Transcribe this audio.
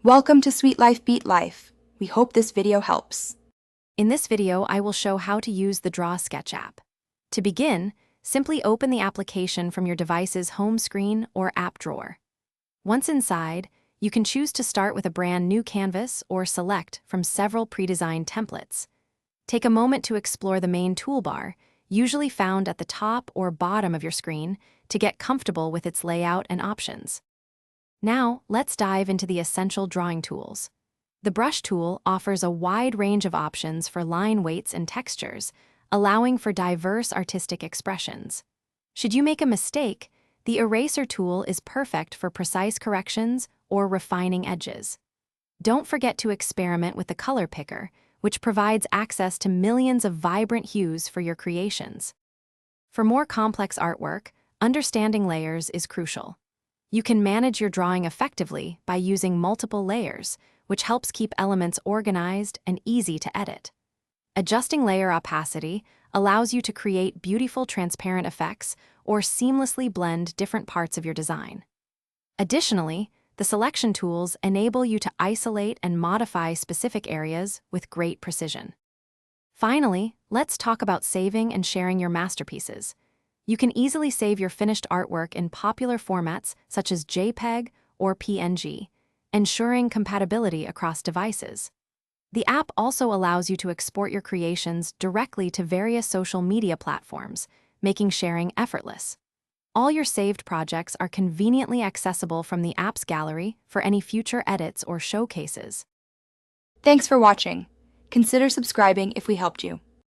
Welcome to Sweet Life Beat Life. We hope this video helps. In this video, I will show how to use the Draw Sketch app. To begin, simply open the application from your device's home screen or app drawer. Once inside, you can choose to start with a brand new canvas or select from several pre-designed templates. Take a moment to explore the main toolbar, usually found at the top or bottom of your screen, to get comfortable with its layout and options. Now, let's dive into the essential drawing tools. The brush tool offers a wide range of options for line weights and textures, allowing for diverse artistic expressions. Should you make a mistake, the eraser tool is perfect for precise corrections or refining edges. Don't forget to experiment with the color picker, which provides access to millions of vibrant hues for your creations. For more complex artwork, understanding layers is crucial. You can manage your drawing effectively by using multiple layers, which helps keep elements organized and easy to edit. Adjusting layer opacity allows you to create beautiful transparent effects or seamlessly blend different parts of your design. Additionally, the selection tools enable you to isolate and modify specific areas with great precision. Finally, let's talk about saving and sharing your masterpieces. You can easily save your finished artwork in popular formats such as JPEG or PNG, ensuring compatibility across devices. The app also allows you to export your creations directly to various social media platforms, making sharing effortless. All your saved projects are conveniently accessible from the app's gallery for any future edits or showcases. Thanks for watching. Consider subscribing if we helped you.